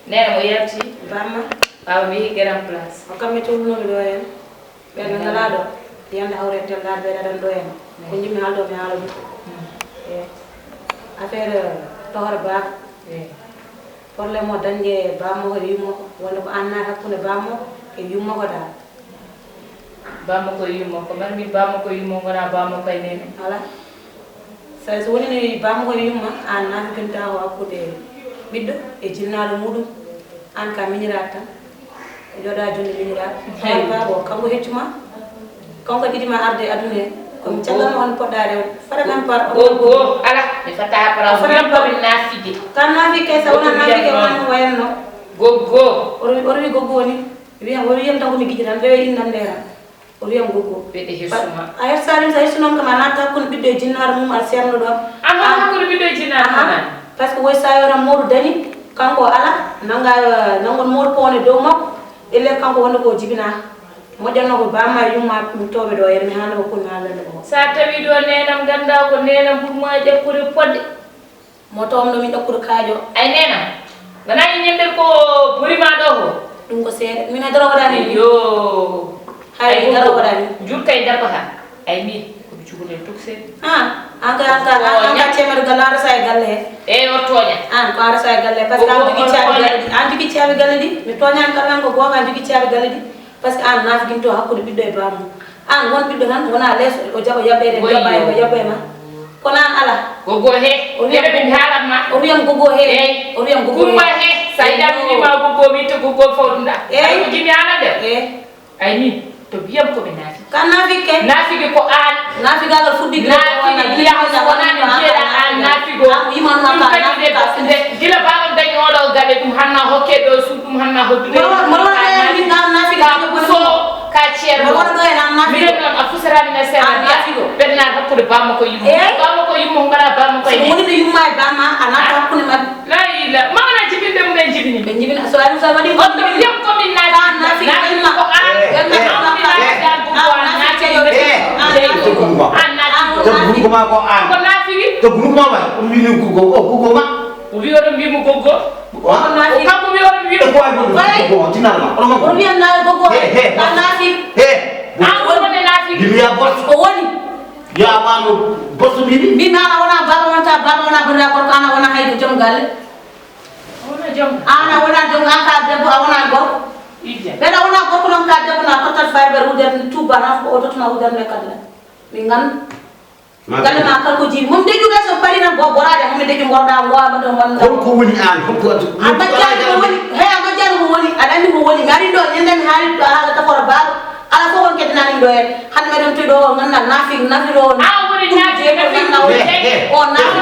nee mo yalti bamma waaw mi grand place o kammi tolno do en ben ngala do yanda hawre tel dal be dan do en ko jimi haldo mi hala du affaire tohor ba problème o danje bammo ko yummo wala ko anna hakkunde bammo e yummo ko dal bammo ko yummo ko man mi bammo ko yummo ngona bammo kay nene wala sa so woni ni bammo ko yumma anna kinta o hakkude biddo e jinnaado mudum an ka miñirata joda jonde miñirata hay babo kanko heccuma kanko didima arde adune ko caggal mo on poddaade fara nan par go ala mi fata para fara ko min nafidi tan nafi kay sa wona nafi ke won wayno go ori go woni wiya o wiyam tan ko mi gijiran rewi innam ndera o wiyam go be de hesuma ayar salim sa hesunom kama nata kun bidde jinnaado mum al serno do aha ko bidde jinnaado parce que woy sayora modu dani kanko ala nangon modu pone dow makko elle kanko wonde ko jibina moƴƴanno ko bamma yumma ɗum toɓe ɗo yermi hande ko kunmi haalande ko sa tawi ɗo nenam ganda ko nenam ɓurma ƴakkude podde mo tawamno min ƴakkude kaajo ay nenam wonani ñemɓel ko burima ɗo ko ɗum ko seeɗa min e daro waɗani yo hay daro waɗani jurkay darkota ay min komi cugude tukse anga temere galle aɗa sa e galle he o toña an ko aɗa sa e galle par ce que an jogui caabi galle ɗi an jogui caabi galle ɗi mi toñani kallan ko gonga an jogui caabi galle ɗi par ce que an nafiginto hakkude ɓiɗɗo e bamum an won ɓiɗɗo tan wona lees o jaɓa yaɓɓede jaɓa ko yaɓɓe ma kono an ala gogo he yeɓe min haalatma o wiyam gogo he o wiyam gogo kumma he sa yiɗami wima gogo mi to gogo fawɗumɗa ay ko jimi haalande ay min to biyam koɓe naafi kan naafike naafike ko an naafigagal fuɗɗi wonani jeeɗa an naafigo gila bamam dañi oɗo gaɓe ɗum hanna hokke ɗo suuɗ ɗum hanna hoddude so ka ceerno miɗen noon a fusaramina seeɗa naafigo ɓennaat hakkude bamma ko yimmo bamma ko yimmo ngara bamma koye woniɗo yumma e bamma a naata hakkude mabɓe la ila mamana jibinde mumen jibini ɓe jibina so ari sa waɗi on ɗo biyam komin naafi ko an ko naafigi to groupe ma o wini gogo ma o wi oɗon mbimo goggo kanko wi oɗon mbimo gogo tinalma o wiyam nawe gogo a naafi an wonde naafigi bimi ya bos o woni ya mano bos mbimi mbimi ana wona baba wonta baba wona banda gorko ana wona haydo joom galle wona joom ana wona joom an ka debbo a wona gorko ɓeɗa wona gorko noon ka debbo na tottat fayɓere wudere tuba tan ko o totuma wuderne kadla min gandu galle ma kala ko jiiɗi mom deƴuga so pari tan bo borade momi deƴu gorɗa gowama ɗon wonno ko woni an holko a majjani ko woni hey a majjani ko woni aɗa andi ko woni mi ari ɗo ñanden haali ɗo haala tafora baaɗo ala fof on keddanani ɗo en hande meɗen toyi ɗo ganduɗa nafiɗo o woni nafi o nafi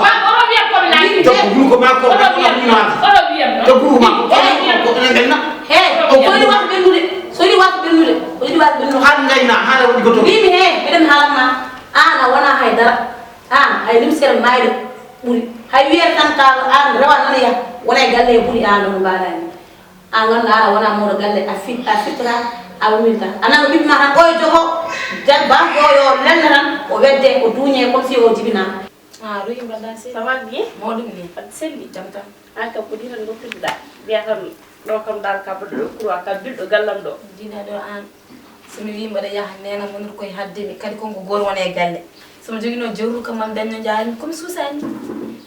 oɗo wiyam komi nafi to groupe ma ko oɗo wiyam to groupe ma ko enen gayna he o soyni wasa ɓennude soyni wasa ɓennude o yiɗi wasa ɓennude han gayna hala woni goto mbimi he miɗen haalatma an a wona haydara an hay limsere mayɗo ɓuuri hay wiyere tan ka an rewa nana ya wona e galle e ɓuuri an ono mbaɗani an ganduɗa an a wona mawɗo galle a fitra a wumilta ananga ɓiɓɓe ma tan ɓoye jogo debba oyo lelna tan o wedde o duuñe comme si o jibina ruyi mbaɗɗa se ça va bien mawɗum ni aɗa selli jam tan an kam ko ɗi tan goppiduɗa wiya tan ɗo kam dal ka baɗɗo ɗo couroi ka bilɗo gallam ɗo jiiɗa ɗo an somi wi mbaɗa yaha nena wonata koye haddemi kadi konko goto wona e galle somo joguino jawru kam mam dañno jaarimi komi suusani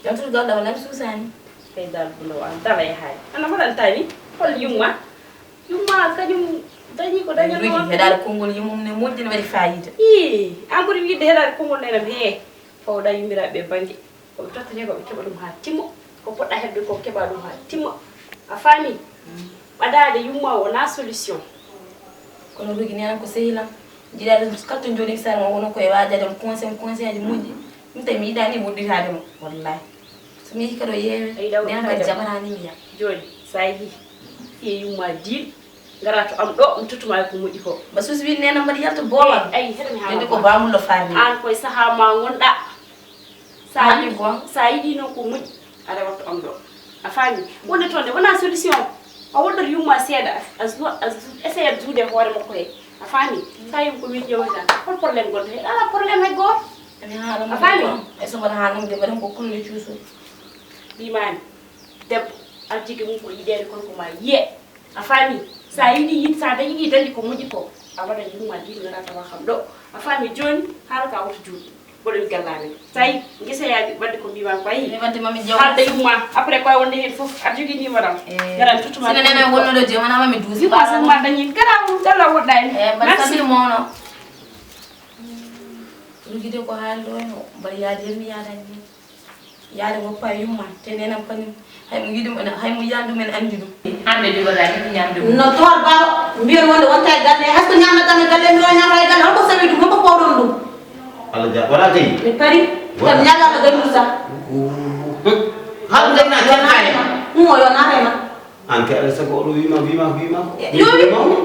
jamtude galɗa walla mi suusani kay dal bulo an dala e haali ana waɗantani hol yumma kañum dañi ko dañal ruyi heɗade konngol yummum ne moƴƴi ne waɗi fayida i an ɓuuri wiide heɗade konngol nenam he fawɗa yummiraɓe banggue koɓe tottete koɓe keeɓa ɗum ha timmo ko poɗɗa heɓde ko keeɓa ɗum ha timmo a faami ɓadade yumma wona solution kono rugi nenan ko sehilam jiiɗaɗo kala to jooɗi sara ma wono koye wajade mo conseil aji moƴƴi ɗum tawi mi yiɗani woɗɗitade mo wallahi somi yehi kadi o yeewe nenan kadi jaɓanani mi yam joni sa yeehi fiye yumma diil gara to am ɗo mi tottuma ko moƴƴi ko ba suusi wi nenan mbaɗa yalta boowal ayi heɗami joni ko bamullo faami an koye saaha ma gonɗa hani bon sa yiɗi noon ko moƴƴi aɗa watto am ɗo a faami wonde toon de wona solution a woɗɗoto yumma seeɗa a essayat juude hoore makko he a faami sa yum ko min ƴewri tan hol probléme gonɗo he ala probléme hay goto ani haalamo a faami e so mbaɗa haalmum de mbaɗen ko kulle cuusu mbimani debbo aljike mum ko yidere kon ko ma ye a fami sa yidi sa dañi yi dandi ko moji ko abada yuma di ngara ta xam do a fami joni har ka wutu judi bodo gallani say ngisa yaji badde ko biwa ko yi wante mami jaw har day yuma après koy wonde hen fof a jogi ni madam garan tutuma sene nene wonno do je mana mami dusi ba sa ma dañi garaw dala wodday ba sabi mono lugide ko haldo no bari yaade mi yaada ni yaade ko pay yumma te nenam kanim hay mu yidum hay mu yandu men andi dum hande di wala ni nyamde no toor baba mbiyol wonde wonta e galle hasko ñamna tan e galle mi o ñamra e galle holko sawi dum ko pawdon dum Allah ja wala kay mi pari tam ñagama galle sa hal dana tan ay mo yo narema an ka ala sago do wima yo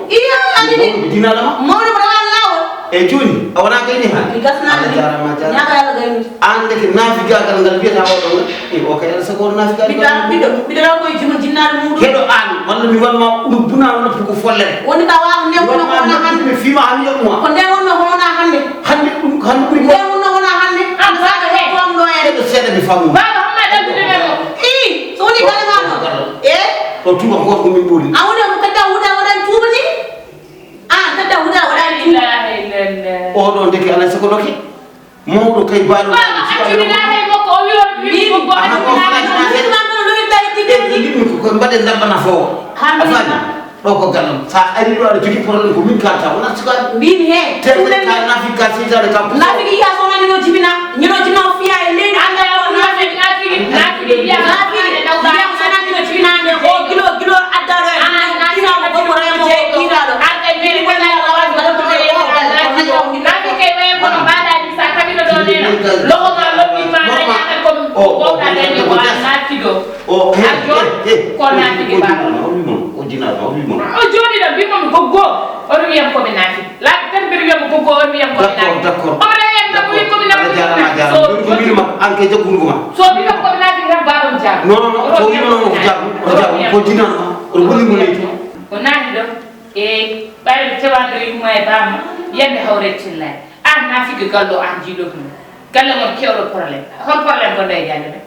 iya andi ni dina lama mawni mo ran lawo e joni awana kay ni ha mi gasna ni ñaga yalla galle an de nafiga gal ngal bieta o e o kay ala sago nafiga bido raw koy jimu jinnaade mudum kedo an walla mi wanma buna wala ko folle woni ka waaw ne wona ko na hande mi fima han yo mo ko ne wonno hona hande hande dum hande buri ne wonno hona hande am faade he fam do en kedo sedda bi famu baba hamma dan dum mo so ni galle ma no o tuba ko ko min buri awde ko kadda wuda wadan tuba ni kadda wuda wadan tuba ilaha illallah o do deke ala sago doki mawdo kay baado baba accu na hay mako o wi ko ko mbaɗe dabbana fo afani ɗo ko gallam sa ari ɗo aɗa jogui probléme ko min kalta wona sukaɓe mbimi he teɗe ka nafi ka sitade kam nafigi ya sona ñino jibina fiya e leydi anda o nafigi ya sona ñino jibina nde o gilo addaro e ina ko gomo remo iraɗo ande meri ko na ko nafigi kay way ko baɗa ni sa kabilo do nena logo ma lobbi ma na ko ko ka dende ko nafigo o ko nafigi ba o jina o wi mon o joni da bi mom goggo o wi yam ko be nafi la tan bir yam goggo o wi yam ko be nafi d'accord o re yam da wi ko be nafi so ko mi ma anke jagungu ma so bi ko be nafi rek ba on jam non so wi non ko jabu ko jina o woni mo leti o nafi do e bay tewando yu may bam yande hawre tilla an nafi ko gallo an jido ko galle mon kewro problème hol problème ko day jande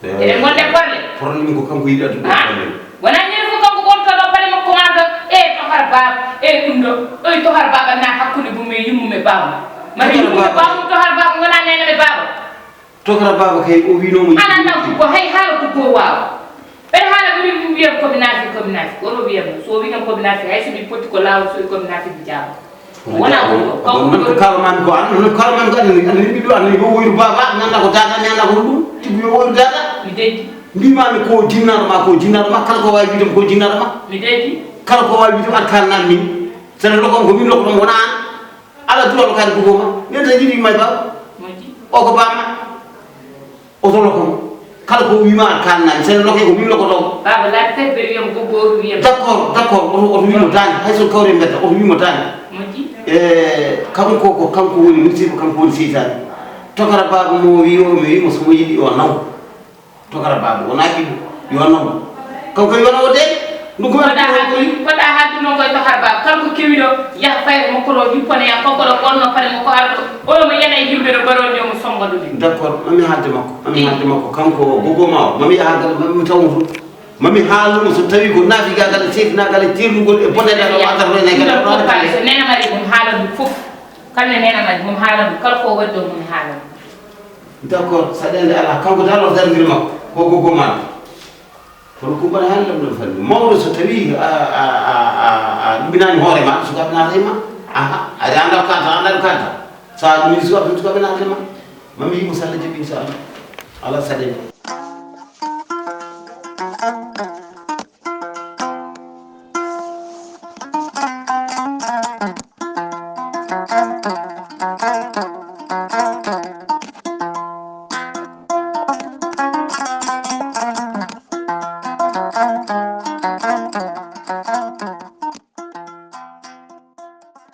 e mon de problème ko kanko yida do problème wana ñen fu kanko gon to do bari mo commande e to har bab e kundo o to har baba na hakkude bu me yimmume baba mari yimmume baba to har baba ngona nene be baba to har baba kay o wi no mo ana ndaw ko hay hala to ko waaw be hala bu mi wiye ko binafi o ro wiye so wi ko binafi hay so bi poti ko law so ko binafi bi jaabo wana ko kalman ko an no kalman ko ni bi do an ni bo woyru baba nanda ko tata nanda ko dum tibi woyru tata mi dedi mbimami ko jinnarma kala ko wawi widem ko jinnarma mi dedi kala ko wawi widem an kalnan min sene lokon ko min lokon wona an ala duwalo kadi bugoma nenta jiɗi may baba o ko bamma o to lokon kala ko wima an kalnani sene loke ko min lokoto baba la tebe wiyam goggo wiyam d'accord o wimo tani hayso kawre mbetta o wimo tani kanko woni musiba kanko woni seytani tokara baba mo wi o mi wimo somo yiɗi o naw tokara baba wona ɓiɗo yo naw kanko yona o de ɗum ko waɗa haaju noon koye to har baba kanko kewiɗo yaha fayre makko ɗo hippone ya kanko ɗo ɓonno pare makko arɗo omo yana e yimɓe ɗo mbaɗoni omo sombaɗude d' accord mami haalde makko kanko gogoma o mami yaha mami tawmo to mami haalumo so tawi ko naafiga gala seedinagal e ternugol e bonede ɗo adarrene gala so nena mari mum haala ɗum fof kalne nena mari mum haala ɗum kala ko waɗi ɗo mum haala ɗum d' accord saɗende ala kanko dal o dardir makko ko gogomaɗo kono kumbana hande ɗum ɗon fanni mawɗo so tawi a ɗuminani hoore ma sukaɓe naata e ma aɗa anda ko kalta anda ko kalta sa ɗumini sukaɓe naata e ma mami yimo sallah jaɓi inchallah ala saɗende